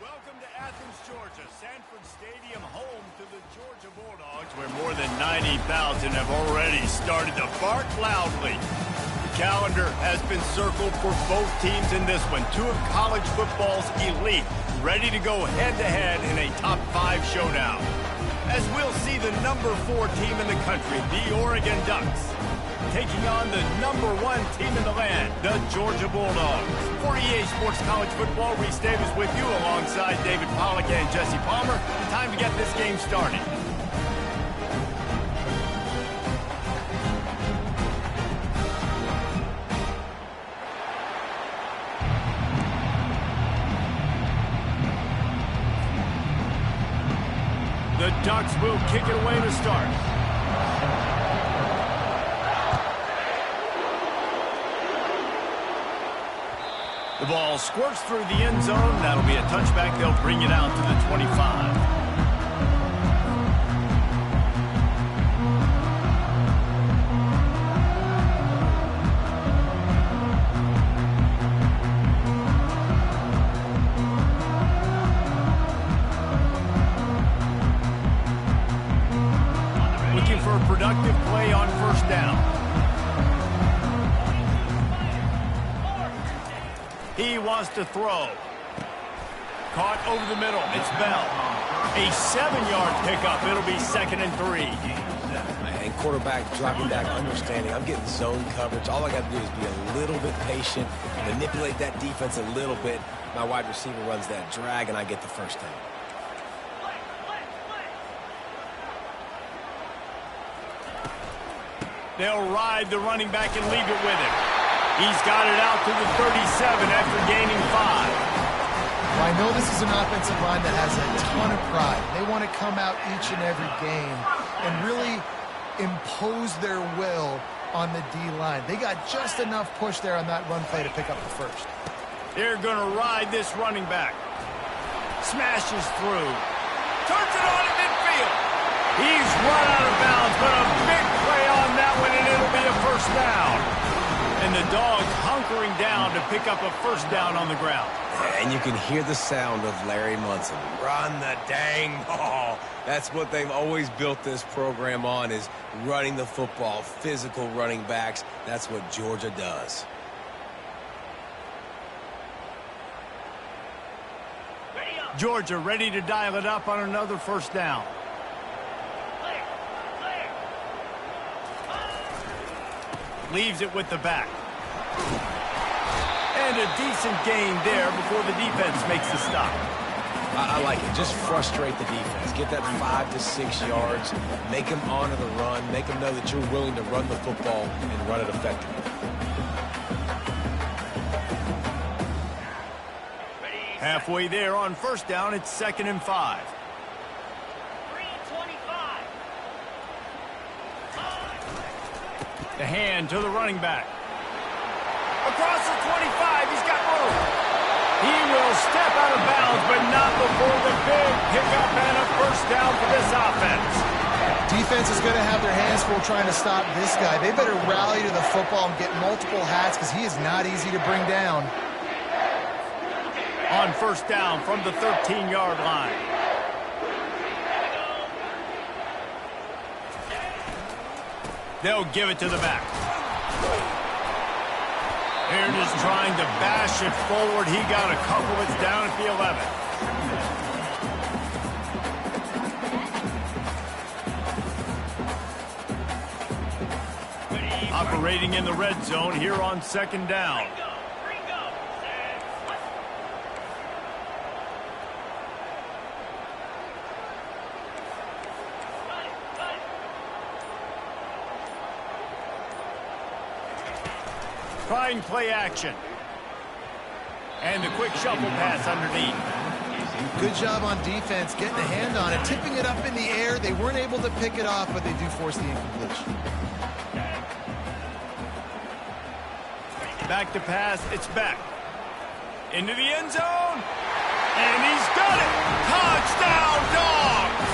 Welcome to Athens, Georgia, Sanford Stadium, home to the Georgia Bulldogs, where more than 90,000 have already started to bark loudly. The calendar has been circled for both teams in this one. Two of college football's elite, ready to go head-to-head in a top-5 showdown. As we'll see the number 4 team in the country, the Oregon Ducks, taking on the number 1 team in the land, the Georgia Bulldogs. For EA Sports College Football, Reese Davis with you alongside David Pollack and Jesse Palmer. Time to get this game started. The Ducks will kick it away to start. The ball squirts through the end zone. That'll be a touchback. They'll bring it out to the 25. Looking for a productive play on first down. He wants to throw. Caught over the middle. It's Bell. A 7-yard pickup. It'll be 2nd and 3. And quarterback dropping back, understanding I'm getting zone coverage. All I got to do is be a little bit patient, manipulate that defense a little bit. My wide receiver runs that drag, and I get the first down. They'll ride the running back and leave it with him. He's got it out to the 37 after gaining 5. Well, I know this is an offensive line that has a ton of pride. They want to come out each and every game and really impose their will on the D-line. They got just enough push there on that run play to pick up the first. They're going to ride this running back. Smashes through. Turns it on at midfield. He's run out of bounds, but a big play on that one, and it'll be a first down. And the Dogs hunkering down to pick up a first down on the ground. And you can hear the sound of Larry Munson. Run the dang ball. That's what they've always built this program on, is running the football, physical running backs. That's what Georgia does. Georgia ready to dial it up on another first down. Leaves it with the back. And a decent gain there before the defense makes the stop. I like it. Just frustrate the defense. Get that 5 to 6 yards. Make them honor the run. Make them know that you're willing to run the football and run it effectively. Halfway there on first down, it's 2nd and 5. The hand to the running back. Across the 25, he's got room. He will step out of bounds, but not before the big pickup and a first down for this offense. Defense is going to have their hands full trying to stop this guy. They better rally to the football and get multiple hats because he is not easy to bring down. On first down from the 13-yard line. They'll give it to the back. Aaron is trying to bash it forward. He got a couple. It's down at the 11. Operating in the red zone here on 2nd down. Trying play action. And the quick shuffle pass underneath. Good job on defense, getting a hand on it, tipping it up in the air. They weren't able to pick it off, but they do force the incompletion. Back to pass, it's back. Into the end zone. And he's done it. Touchdown, Dogs!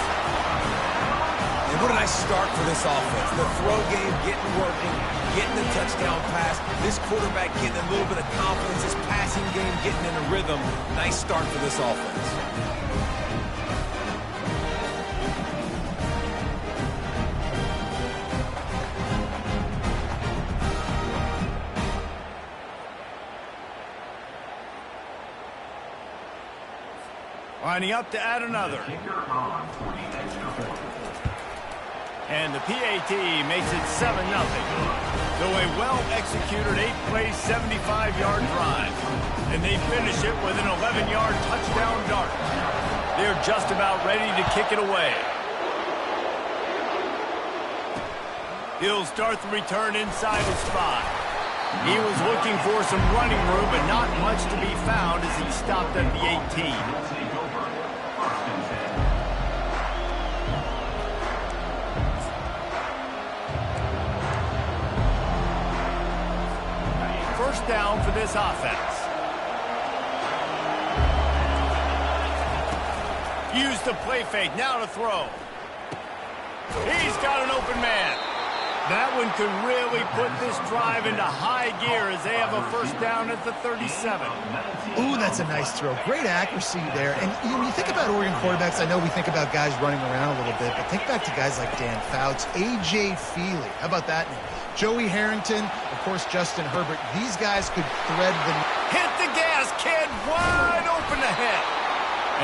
And what a nice start for this offense. The throw game getting working, getting the touchdown pass. This quarterback getting a little bit of confidence. This passing game getting in a rhythm. Nice start for this offense. Lining up to add another. And the PAT makes it 7-0. So a well-executed 8-play, 75-yard drive. And they finish it with an 11-yard touchdown dart. They're just about ready to kick it away. He'll start the return inside his 5. He was looking for some running room, but not much to be found as he stopped at the 18. First down for this offense. Use the play fake, now to throw. He's got an open man. That one could really put this drive into high gear as they have a first down at the 37. Ooh, that's a nice throw. Great accuracy there. And when you think about Oregon quarterbacks, I know we think about guys running around a little bit, but think back to guys like Dan Fouts, A.J. Feely. How about that name? Joey Harrington, of course, Justin Herbert. These guys could thread the... Hit the gas, kid! Wide open ahead.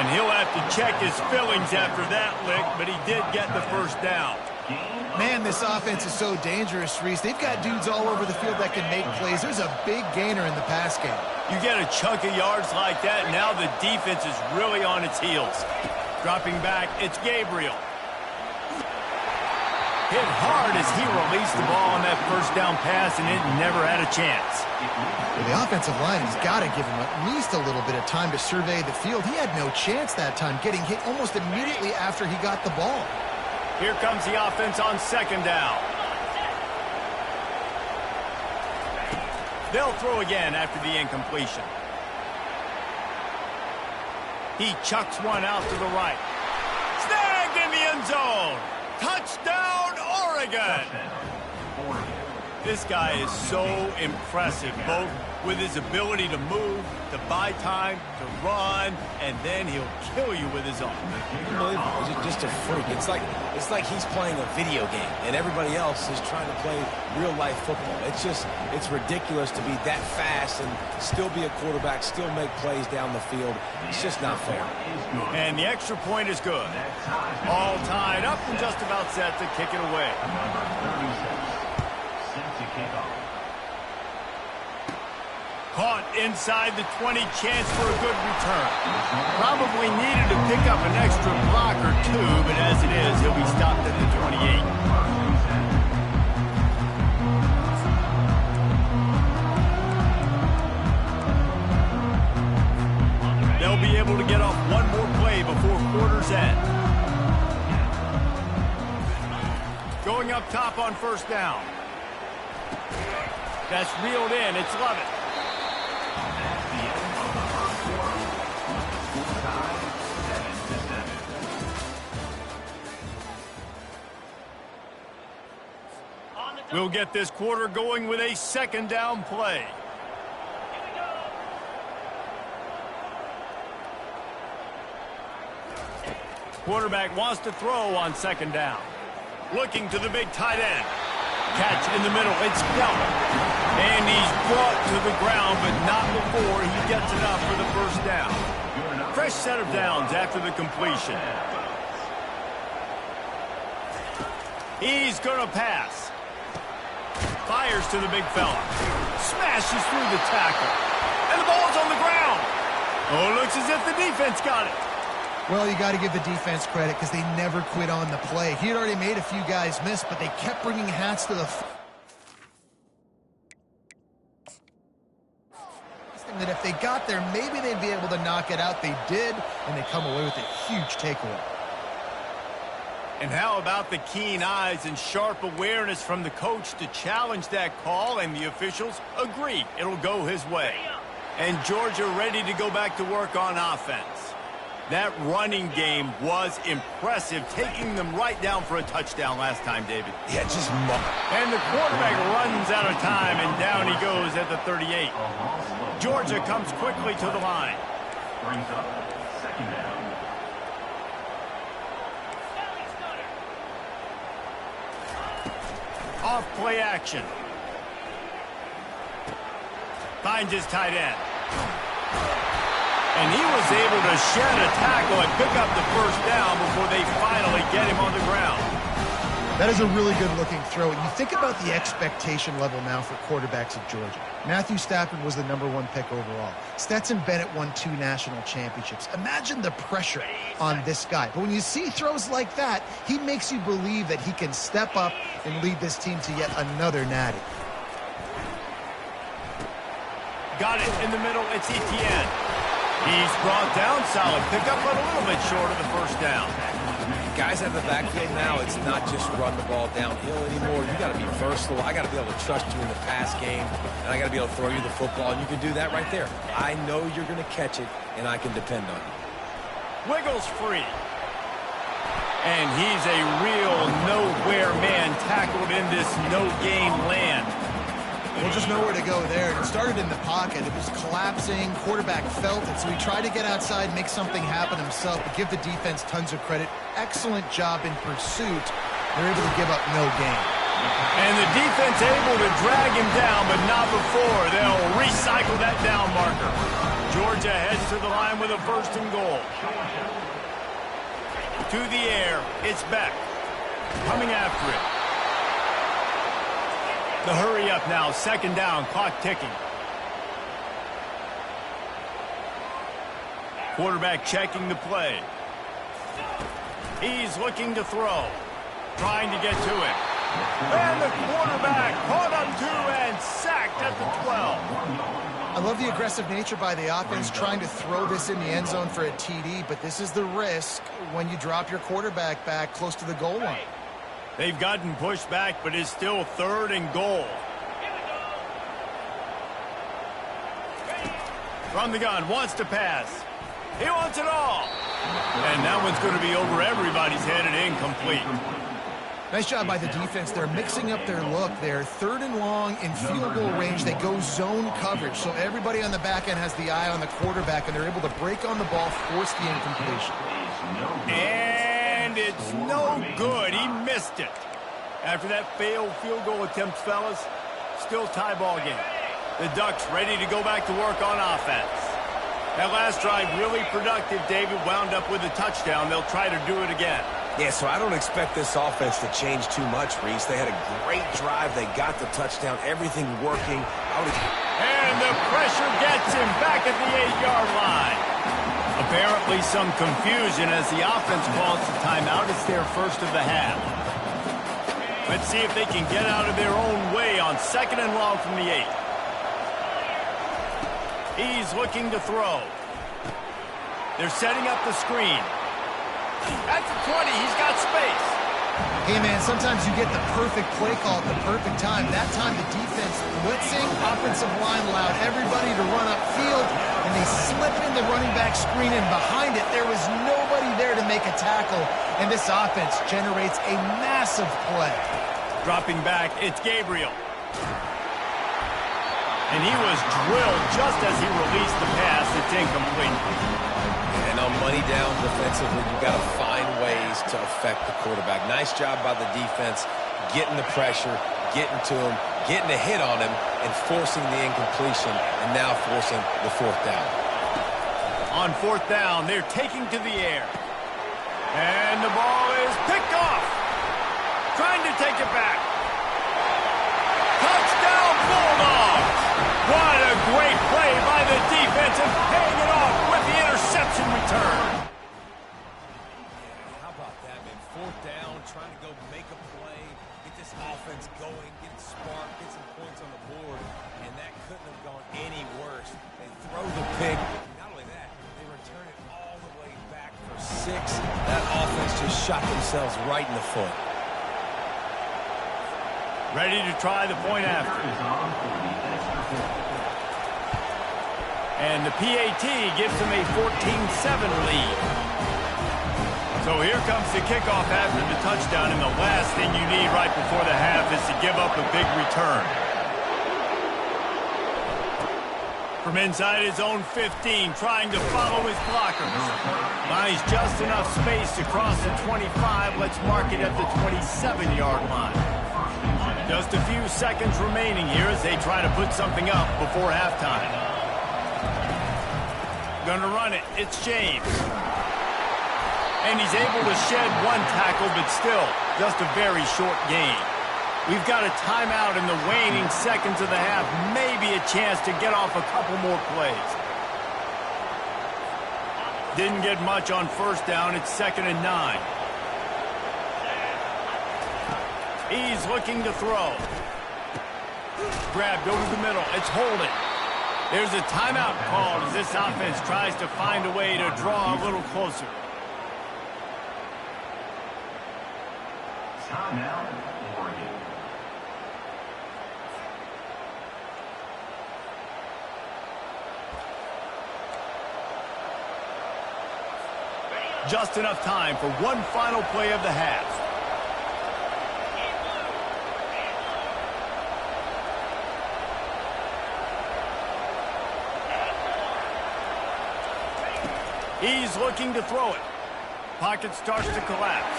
And he'll have to check his fillings after that lick, but he did get the first down. Man, this offense is so dangerous, Reese. They've got dudes all over the field that can make plays. There's a big gainer in the pass game. You get a chunk of yards like that, now the defense is really on its heels. Dropping back, it's Gabriel. Hit hard as he released the ball on that first down pass, and it never had a chance. Well, the offensive line has got to give him at least a little bit of time to survey the field. He had no chance that time, getting hit almost immediately after he got the ball. Here comes the offense on second down. They'll throw again after the incompletion. He chucks one out to the right. Snagged in the end zone. Touchdown, Oregon! This guy is so impressive, both with his ability to move, to buy time, to run, and then he'll kill you with his arm. Unbelievable. He's just a freak. It's like he's playing a video game, and everybody else is trying to play real-life football. It's ridiculous to be that fast and still be a quarterback, still make plays down the field. It's just not fair. And the extra point is good. All tied up and just about set to kick it away. Caught inside the 20, chance for a good return. Probably needed to pick up an extra block or two, but as it is, he'll be stopped at the 28. They'll be able to get off one more play before quarter's end. Going up top on first down. That's reeled in. It's Lovett. We'll get this quarter going with a second down play. Quarterback wants to throw on second down. Looking to the big tight end. Catch in the middle. It's Gallup. And he's brought to the ground, but not before he gets enough for the first down. Fresh set of downs after the completion. He's going to pass. Fires to the big fella. Smashes through the tackle. And the ball's on the ground. Oh, it looks as if the defense got it. Well, you got to give the defense credit because they never quit on the play. He had already made a few guys miss, but they kept bringing hats to the... that if they got there, maybe they'd be able to knock it out. They did, and they come away with a huge takeaway. And how about the keen eyes and sharp awareness from the coach to challenge that call, and the officials agree it'll go his way. And Georgia ready to go back to work on offense. That running game was impressive, taking them right down for a touchdown last time, David. Yeah, just... And the quarterback runs out of time, and down he goes at the 38. Georgia comes quickly to the line. Off play action. Finds his tight end. And he was able to shed a tackle and pick up the first down before they finally get him on the ground. That is a really good-looking throw. You think about the expectation level now for quarterbacks at Georgia. Matthew Stafford was the #1 pick overall. Stetson Bennett won 2 national championships. Imagine the pressure on this guy. But when you see throws like that, he makes you believe that he can step up and lead this team to yet another natty. Got it in the middle. It's Etienne. He's brought down. Solid pickup, but a little bit short of the first down. Guys have the backfield now. It's not just run the ball downhill anymore. You got to be versatile. I got to be able to trust you in the pass game, and I got to be able to throw you the football, and you can do that right there. I know you're going to catch it, and I can depend on you. Wiggles free. And he's a real nowhere man tackled in this no-game land. Well, just nowhere to go there. It started in the pocket. It was collapsing. Quarterback felt it, so he tried to get outside, make something happen himself, but give the defense tons of credit. Excellent job in pursuit. They're able to give up no gain. And the defense able to drag him down, but not before. They'll recycle that down marker. Georgia heads to the line with a 1st and goal. To the air. It's Beck. Coming after it. The hurry up now, 2nd down, clock ticking. Quarterback checking the play. He's looking to throw, trying to get to it. And the quarterback caught up to and sacked at the 12. I love the aggressive nature by the offense trying to throw this in the end zone for a TD, but this is the risk when you drop your quarterback back close to the goal line. They've gotten pushed back, but it's still 3rd and goal. From the gun, wants to pass. He wants it all. And that one's going to be over everybody's head and incomplete. Nice job by the defense. They're mixing up their look. They're 3rd and long in field goal range. They go zone coverage, so everybody on the back end has the eye on the quarterback, and they're able to break on the ball, force the incompletion. And it's no good. He missed it. After that failed field goal attempt, fellas, still tie ball game. The Ducks ready to go back to work on offense. That last drive really productive. David wound up with a touchdown. They'll try to do it again. Yeah, so I don't expect this offense to change too much, Reese. They had a great drive. They got the touchdown. Everything working. And the pressure gets him back at the 8-yard line. Apparently some confusion as the offense calls the timeout. It's their first of the half. Let's see if they can get out of their own way on 2nd and long from the 8. He's looking to throw. They're setting up the screen. At the 20, he's got space. Hey, man, sometimes you get the perfect play call at the perfect time. That time the defense blitzing, offensive line allowed everybody to run upfield, and they slip in the running back screen, and behind it, there was nobody there to make a tackle, and this offense generates a massive play. Dropping back, it's Gabriel. And he was drilled just as he released the pass. It's incomplete. And on money down defensively, you've got to find ways to affect the quarterback. Nice job by the defense, getting the pressure, getting to him, getting a hit on him, and forcing the incompletion, and now forcing the 4th down. On 4th down, they're taking to the air. And the ball is picked off. Trying to take it back. Touchdown, Bulldogs! What a great play by the defense and paying it off with the interception return. How about that, man? 4th down, trying to go make a play, get this offense going, get it sparked, get some points on the board, and that couldn't have gone any worse. They throw the pick. Not only that, they return it all the way back for 6. That offense just shot themselves right in the foot. Ready to try the point after. And the PAT gives them a 14-7 lead. So here comes the kickoff after the touchdown, and the last thing you need right before the half is to give up a big return. From inside his own 15, trying to follow his blockers. Finds just enough space to cross the 25. Let's mark it at the 27-yard line. Just a few seconds remaining here as they try to put something up before halftime. Gonna run it. It's James. And he's able to shed one tackle, but still, just a very short gain. We've got a timeout in the waning seconds of the half. Maybe a chance to get off a couple more plays. Didn't get much on first down. It's 2nd and 9. He's looking to throw. Grabbed over the middle. It's holding. There's a timeout called as this offense tries to find a way to draw a little closer. Timeout, Oregon. Just enough time for one final play of the half. He's looking to throw it. Pocket starts to collapse.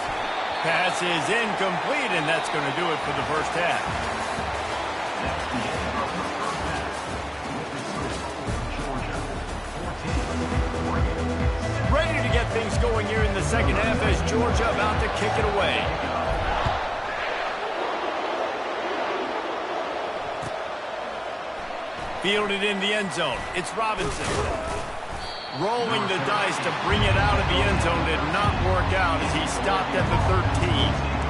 Pass is incomplete, and that's going to do it for the first half. Ready to get things going here in the second half as Georgia about to kick it away. Fielded in the end zone. It's Robinson. Rolling the dice to bring it out of the end zone did not work out as he stopped at the 13.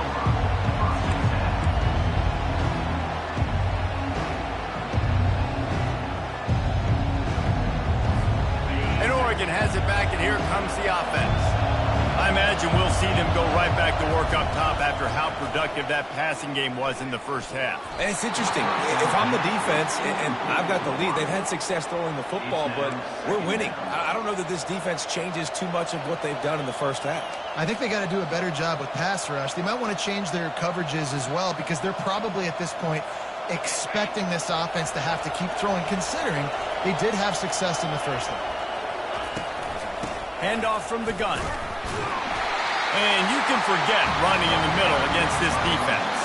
Oregon has it back, and here comes the offense. I imagine we'll see them go right back to work up top after how productive that passing game was in the first half. And it's interesting. If I'm the defense and I've got the lead, they've had success throwing the football, but we're winning. I don't know that this defense changes too much of what they've done in the first half. I think they got to do a better job with pass rush. They might want to change their coverages as well because they're probably at this point expecting this offense to have to keep throwing, considering they did have success in the first half. Handoff from the gun. And you can forget running in the middle against this defense.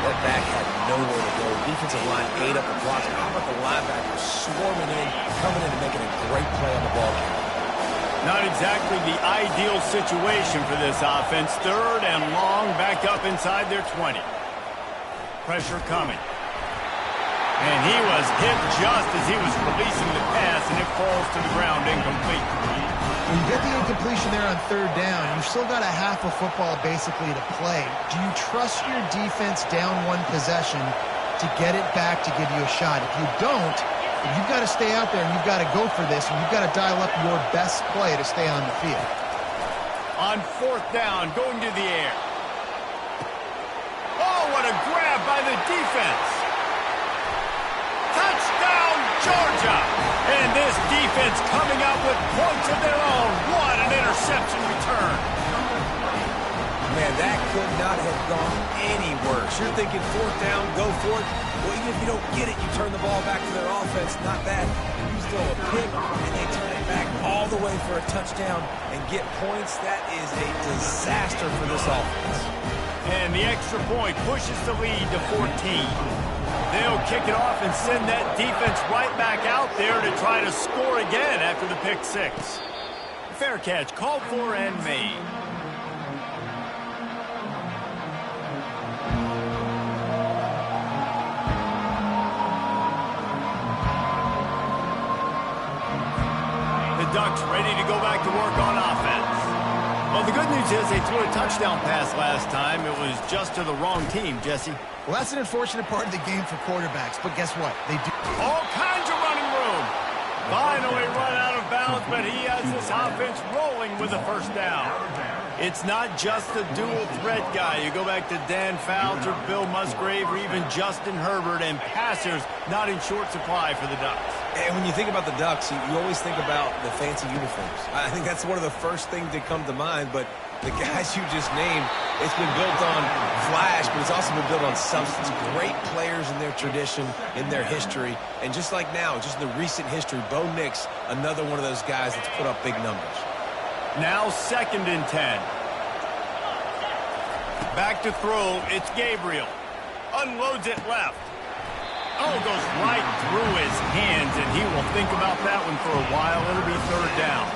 That back had nowhere to go. Defensive line ate up the blocks. How about the linebackers swarming in, coming in and making a great play on the ball game? Not exactly the ideal situation for this offense. 3rd and long, back up inside their 20. Pressure coming. And he was hit just as he was releasing the pass, and it falls to the ground incomplete. When you get the incompletion there on 3rd down, you've still got a half of football basically to play. Do you trust your defense down one possession to get it back to give you a shot? If you don't, you've got to stay out there and you've got to go for this, and you've got to dial up your best play to stay on the field. On 4th down, going to the air. Oh, what a grab by the defense. Touchdown, Georgia! And this defense coming out with points of their own. What an interception return. Man, that could not have gone any worse. You're thinking 4th down, go for it. Well, even if you don't get it, you turn the ball back to their offense. Not that. You throw a pick, and they turn it back all the way for a touchdown and get points. That is a disaster for this offense. And the extra point pushes the lead to 14. They'll kick it off and send that defense right back out there to try to score again after the pick 6. Fair catch, called for and made. The Ducks ready to go back to work on offense. Well, the good news is they threw a touchdown pass last time. It was just to the wrong team, Jesse. Well, that's an unfortunate part of the game for quarterbacks, but guess what? They do all kinds of running room. Finally run out of bounds, but he has this offense rolling with a 1st down. It's not just the dual threat guy. You go back to Dan Fouts or Bill Musgrave or even Justin Herbert, and passers not in short supply for the Ducks. And when you think about the Ducks, you always think about the fancy uniforms. I think that's one of the first things that come to mind, but The guys you just named, it's been built on flash, but it's also been built on substance. Great players in their tradition, in their history. And just like now, just in the recent history, Bo Nix, another one of those guys that's put up big numbers. Now 2nd and 10. Back to throw, it's Gabriel. Unloads it left. Oh, goes right through his hands, and he will think about that one for a while. It'll be 3rd down.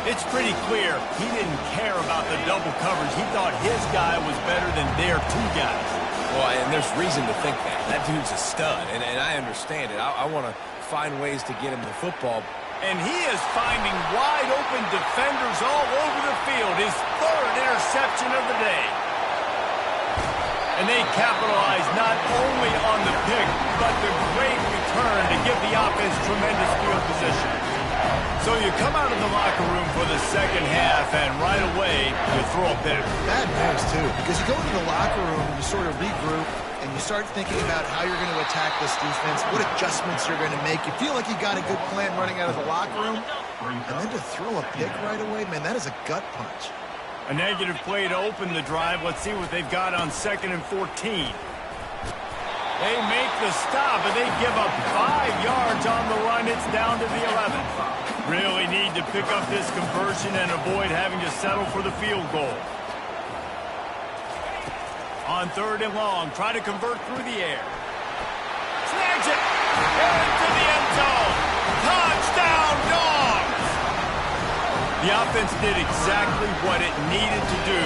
It's pretty clear he didn't care about the double coverage. He thought his guy was better than their 2 guys. Well, and there's reason to think that. That dude's a stud, and I understand it. I want to find ways to get him the football. And he is finding wide-open defenders all over the field. His 3rd interception of the day. And they capitalize not only on the pick, but the great return to give the offense tremendous field position. So you come out of the locker room for the 2nd half, and right away, you throw a pick. Bad news, too, because you go into the locker room and you sort of regroup, and you start thinking about how you're going to attack this defense, what adjustments you're going to make. You feel like you got a good plan running out of the locker room, and then to throw a pick right away, man, that is a gut punch. A negative play to open the drive. Let's see what they've got on 2nd and 14. They make the stop, and they give up 5 yards on the run. It's down to the 11. Really need to pick up this conversion and avoid having to settle for the field goal. On 3rd and long, try to convert through the air. Snags it. Into the end zone. Touchdown, Dogs! The offense did exactly what it needed to do,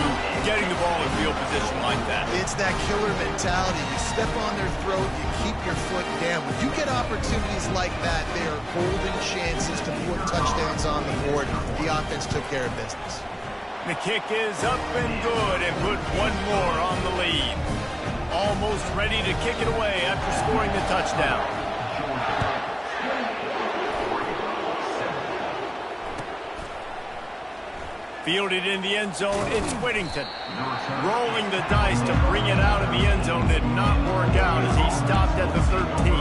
getting the ball in field position like that. It's that killer mentality. You step on their throat, you keep your foot down. When you get opportunities like that, they are golden chances to put touchdowns on the board. The offense took care of business. The kick is up and good, and put 1 more on the lead. Almost ready to kick it away after scoring the touchdown. Fielded in the end zone, it's Whittington. Rolling the dice to bring it out of the end zone did not work out as he stopped at the 13.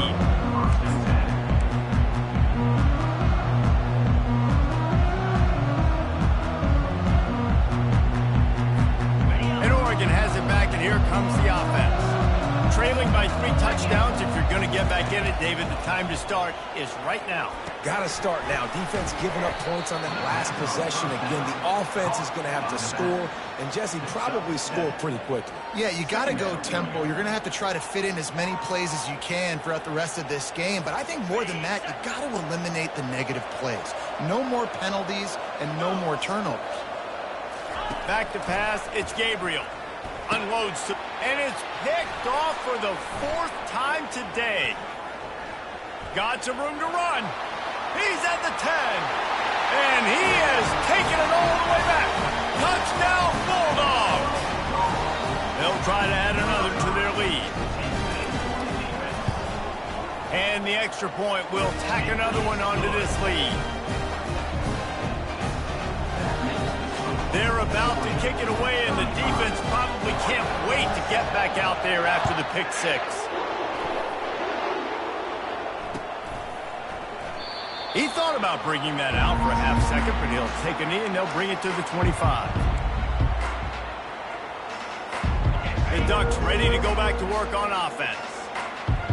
And Oregon has it back, and here comes the offense. Trailing by 3 touchdowns. If you're going to get back in it, David, the time to start is right now. Got to start now. Defense giving up points on that last possession. Again, the offense is going to have to score, and Jesse probably score pretty quickly. Yeah, you got to go tempo. You're going to have to try to fit in as many plays as you can throughout the rest of this game. But I think more than that, you got to eliminate the negative plays. No more penalties and no more turnovers. Back to pass, it's Gabriel. Unloads, and it's picked off for the 4th time today. Got some room to run. He's at the 10, and he is taking it all the way back. Touchdown, Bulldogs. They'll try to add another to their lead. And the extra point will tack another one onto this lead. They're about to kick it away, and the defense probably can't wait to get back out there after the pick 6. He thought about bringing that out for a half second, but he'll take a knee, and they'll bring it to the 25. The Ducks ready to go back to work on offense.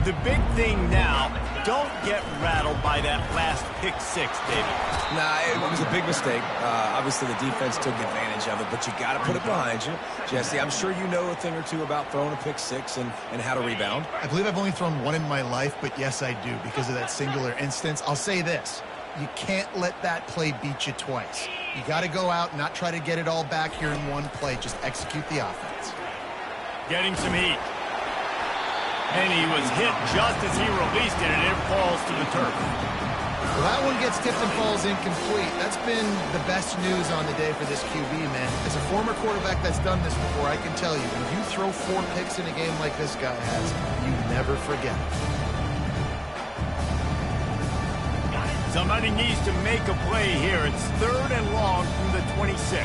The big thing now, don't get rattled by that last pick 6, David. Nah, it was a big mistake. Obviously, the defense took advantage of it, but you got to put it behind you. Jesse, I'm sure you know a thing or two about throwing a pick 6 and how to rebound. I believe I've only thrown one in my life, but yes, I do because of that singular instance. I'll say this. You can't let that play beat you twice. You got to go out and not try to get it all back here in one play. Just execute the offense. Getting some heat. And he was hit just as he released it, and it falls to the turf. Well, that one gets tipped and falls incomplete. That's been the best news on the day for this QB, man. As a former quarterback that's done this before, I can tell you, when you throw 4 picks in a game like this guy has, you never forget. Somebody needs to make a play here. It's 3rd and long from the 26.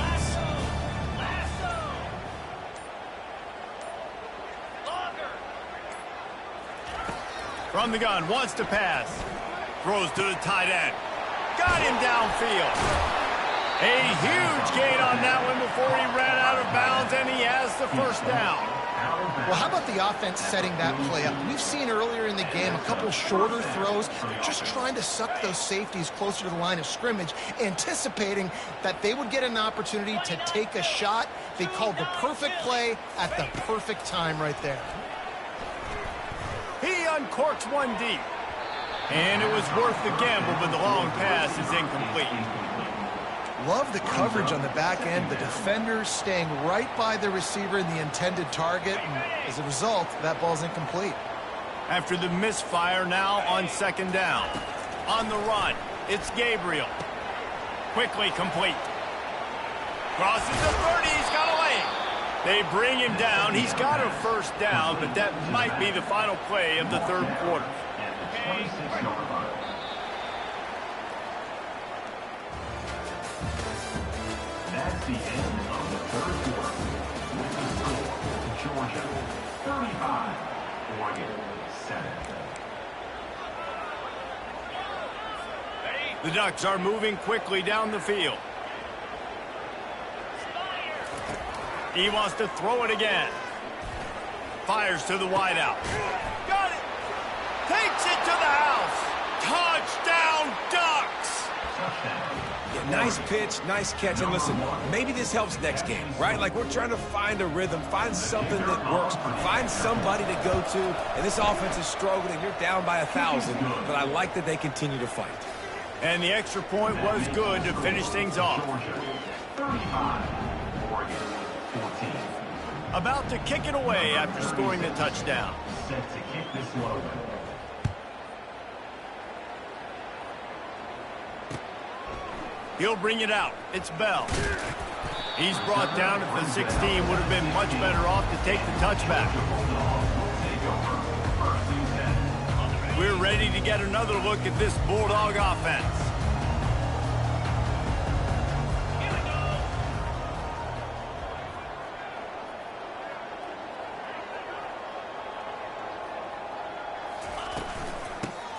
From the gun, wants to pass. Throws to the tight end. Got him downfield. A huge gain on that one before he ran out of bounds, and he has the first down. Well, how about the offense setting that play up? We've seen earlier in the game a couple shorter throws. They're just trying to suck those safeties closer to the line of scrimmage, anticipating that they would get an opportunity to take a shot. They called the perfect play at the perfect time right there. He uncorks one deep. And it was worth the gamble, but the long pass is incomplete. Love the coverage on the back end. The defenders staying right by the receiver in the intended target. And as a result, that ball's incomplete. After the misfire, now on second down. On the run, it's Gabriel. Quickly complete. Crosses the 30, he's got a lane. They bring him down. He's got a first down, but that might be the final play of the third quarter. That's the end of the third quarter. With the score, Georgia 35, Oregon 7. The Ducks are moving quickly down the field. He wants to throw it again. Fires to the wideout. Got it. Takes it to the house. Touchdown, Ducks. Yeah, nice pitch, nice catch. And listen, maybe this helps next game, right? Like we're trying to find a rhythm, find something that works, find somebody to go to. And this offense is struggling. You're down by 1,000, but I like that they continue to fight. And the extra point was good to finish things off. Georgia 35, Oregon 14. About to kick it away after scoring the touchdown. Set to kick this one away. He'll bring it out. It's Bell. He's brought down at the 16. Would have been much better off to take the touchback. We're ready to get another look at this Bulldog offense.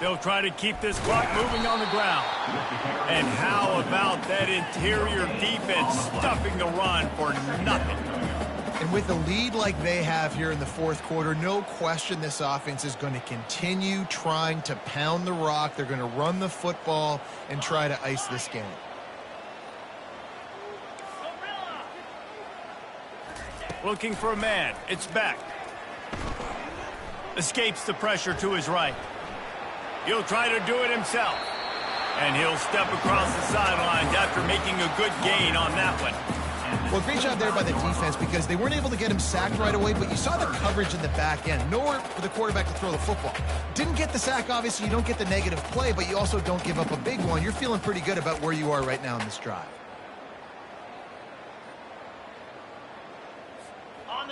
They'll try to keep this clock moving on the ground. And how about that interior defense stuffing the run for nothing? And with a lead like they have here in the fourth quarter, no question this offense is going to continue trying to pound the rock. They're going to run the football and try to ice this game. Looking for a man. It's Beck. Escapes the pressure to his right. He'll try to do it himself. And he'll step across the sidelines after making a good gain on that one. Well, great job there by the defense because they weren't able to get him sacked right away, but you saw the coverage in the back end. Nowhere for the quarterback to throw the football. Didn't get the sack, obviously. You don't get the negative play, but you also don't give up a big one. You're feeling pretty good about where you are right now in this drive.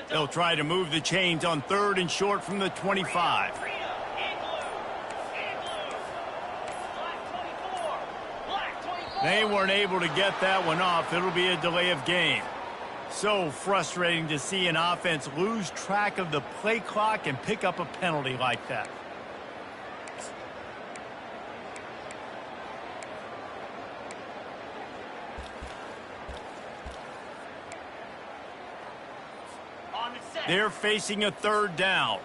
They'll try to move the chains on third and short from the 25. They weren't able to get that one off. It'll be a delay of game. So frustrating to see an offense lose track of the play clock and pick up a penalty like that. They're facing a third down.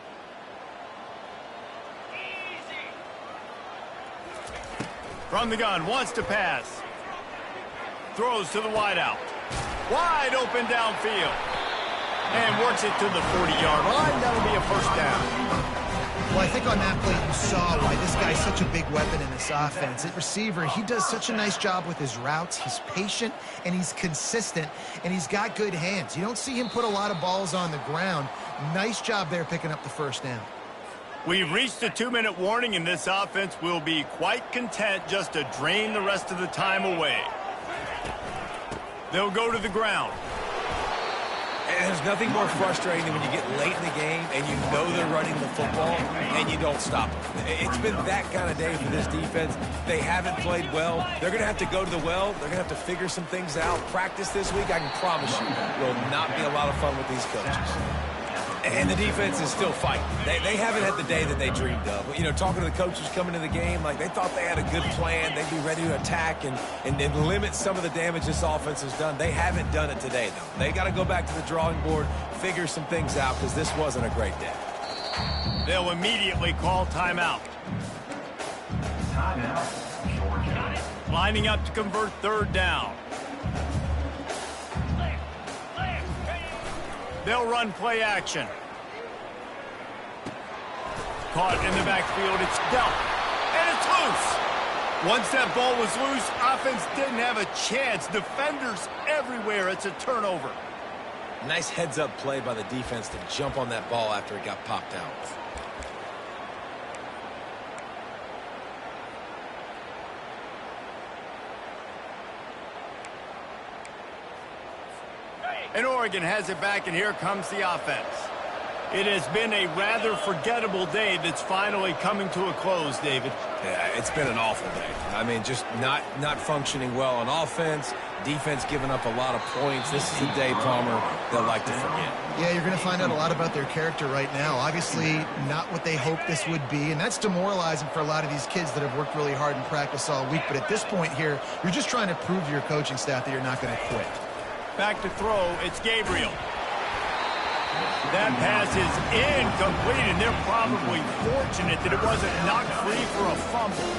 From the gun, wants to pass. Throws to the wideout. Wide open downfield. And works it to the 40-yard line. That'll be a first down. Well, I think on that play you saw why this guy's such a big weapon in this offense. At receiver, he does such a nice job with his routes. He's patient, and he's consistent, and he's got good hands. You don't see him put a lot of balls on the ground. Nice job there picking up the first down. We've reached a 2-minute warning, and this offense will be quite content just to drain the rest of the time away. They'll go to the ground. And there's nothing more frustrating than when you get late in the game and you know they're running the football and you don't stop them. It's been that kind of day for this defense. They haven't played well. They're going to have to go to the well. They're going to have to figure some things out. Practice this week, I can promise you, will not be a lot of fun with these coaches. And the defense is still fighting. They haven't had the day that they dreamed of. You know, talking to the coaches coming to the game, like they thought they had a good plan. They'd be ready to attack and limit some of the damage this offense has done. They haven't done it today, though. They got to go back to the drawing board, figure some things out, because this wasn't a great day. They'll immediately call timeout. Timeout, Georgia. Lining up to convert third down. They'll run play action. Caught in the backfield, it's dealt, and it's loose. Once that ball was loose, offense didn't have a chance. Defenders everywhere, it's a turnover. Nice heads-up play by the defense to jump on that ball after it got popped out. And Oregon has it back, and here comes the offense. It has been a rather forgettable day that's finally coming to a close, David. Yeah, it's been an awful day. I mean, just not functioning well on offense, defense giving up a lot of points. This is a day, Palmer, they'll like to forget. Yeah, you're going to find out a lot about their character right now. Obviously, not what they hoped this would be, and that's demoralizing for a lot of these kids that have worked really hard in practice all week. But at this point here, you're just trying to prove to your coaching staff that you're not going to quit. Back to throw, it's Gabriel. That pass is incomplete, and they're probably fortunate that it wasn't knocked free for a fumble.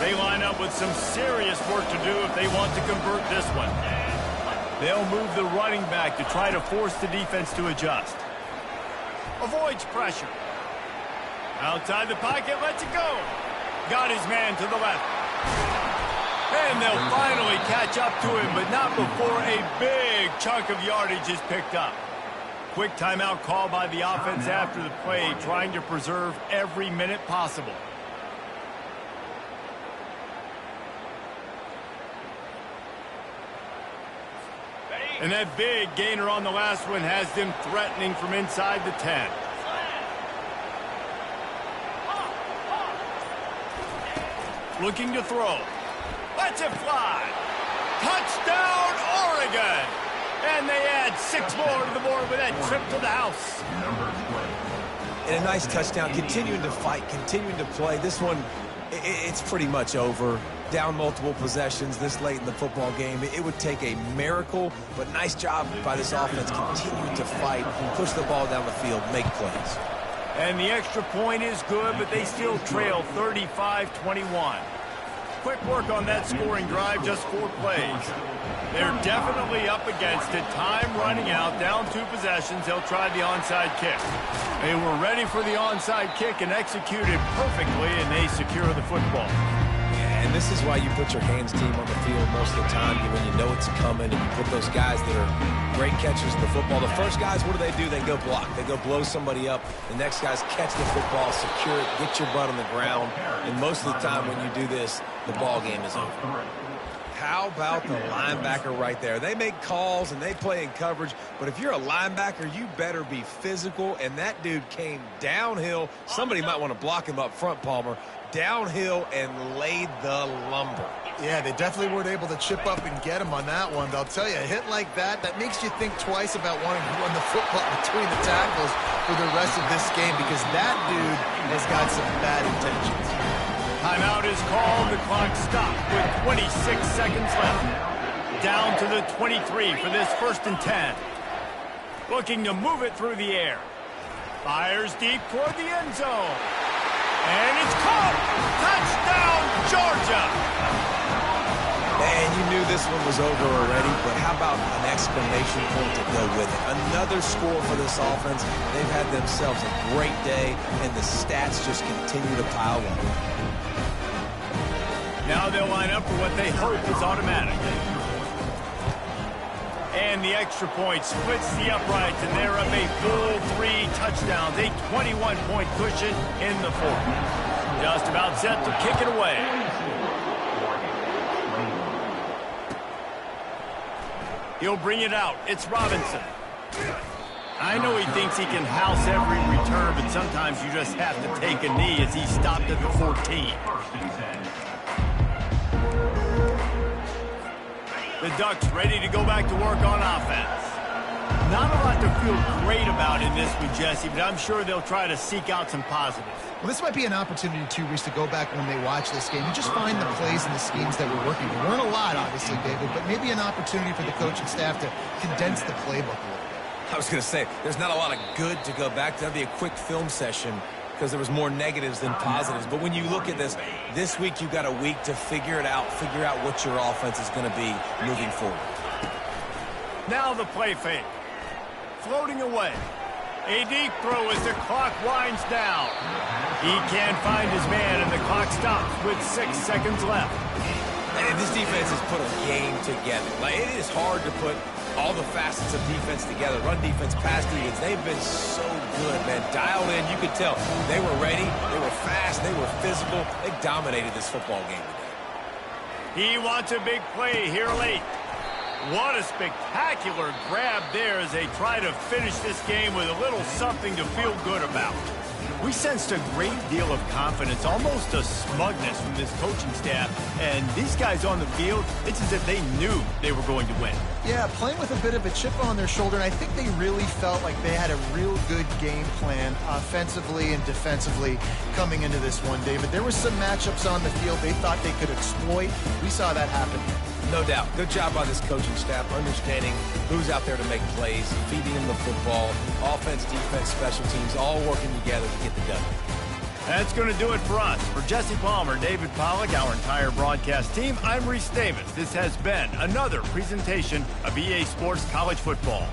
They line up with some serious work to do if they want to convert this one. They'll move the running back to try to force the defense to adjust. Avoids pressure. Outside the pocket, lets it go. Got his man to the left. And they'll finally catch up to him, but not before a big chunk of yardage is picked up. Quick timeout call by the offense after the play, trying to preserve every minute possible. And that big gainer on the last one has them threatening from inside the 10. Looking to throw. Lets it fly. Touchdown, Oregon! And they add 6 more to the board with that trip to the house. And a nice touchdown, continuing to fight, continuing to play. This one, it's pretty much over. Down multiple possessions this late in the football game. It would take a miracle, but nice job by this offense continuing to fight, push the ball down the field, make plays. And the extra point is good, but they still trail 35-21. Quick work on that scoring drive, just 4 plays. They're definitely up against it. Time running out, down 2 possessions. They'll try the onside kick. They were ready for the onside kick and executed perfectly, and they secure the football. Yeah, and this is why you put your hands team on the field most of the time when you know it's coming, and you put those guys that are great catchers in the football. The first guys, what do? They go block. They go blow somebody up. The next guys catch the football, secure it, get your butt on the ground. And most of the time when you do this, the ball game is over. How about the linebacker right there? They make calls and they play in coverage, but if you're a linebacker, you better be physical, and that dude came downhill. Somebody might want to block him up front, Palmer. Downhill and laid the lumber. Yeah, they definitely weren't able to chip up and get him on that one. I'll tell you, a hit like that makes you think twice about wanting to run the football between the tackles for the rest of this game, because that dude has got some bad intentions. Timeout is called. The clock stopped with 26 seconds left. Down to the 23 for this 1st and 10. Looking to move it through the air. Fires deep toward the end zone. And it's caught. Touchdown, Georgia. And you knew this one was over already, but how about an exclamation point to go with it? Another score for this offense. They've had themselves a great day, and the stats just continue to pile up. Now they'll line up for what they hope is automatic. And the extra point splits the uprights, and they're up a full 3 touchdowns, a 21-point cushion in the 4th. Just about set to kick it away. He'll bring it out. It's Robinson. I know he thinks he can house every return, but sometimes you just have to take a knee as he stopped at the 14. The Ducks ready to go back to work on offense. Not a lot to feel great about in this one, Jesse, but I'm sure they'll try to seek out some positives. Well, this might be an opportunity, too, Reese, to go back when they watch this game and just find the plays and the schemes that were working. There weren't a lot, obviously, David, but maybe an opportunity for the coaching staff to condense the playbook a little bit. I was going to say, there's not a lot of good to go back to. That'd be a quick film session because there was more negatives than positives. But when you look at this week you got a week to figure it out, figure out what your offense is going to be moving forward. Now the play fake. Floating away. A deep throw as the clock winds down. He can't find his man, and the clock stops with 6 seconds left. And this defense has put a game together. Like, it is hard to put all the facets of defense together. Run defense, pass defense. They've been so good, man. Dialed in. You could tell they were ready. They were fast. They were physical. They dominated this football game today. He wants a big play here late. What a spectacular grab there as they try to finish this game with a little something to feel good about. We sensed a great deal of confidence, almost a smugness from this coaching staff. And these guys on the field, it's as if they knew they were going to win. Yeah, playing with a bit of a chip on their shoulder, and I think they really felt like they had a real good game plan offensively and defensively coming into this one, David. There were some matchups on the field they thought they could exploit. We saw that happen. No doubt. Good job by this coaching staff, understanding who's out there to make plays, feeding them the football, offense, defense, special teams, all working together to get the W. That's going to do it for us. For Jesse Palmer, David Pollack, our entire broadcast team, I'm Reese Davis. This has been another presentation of EA Sports College Football.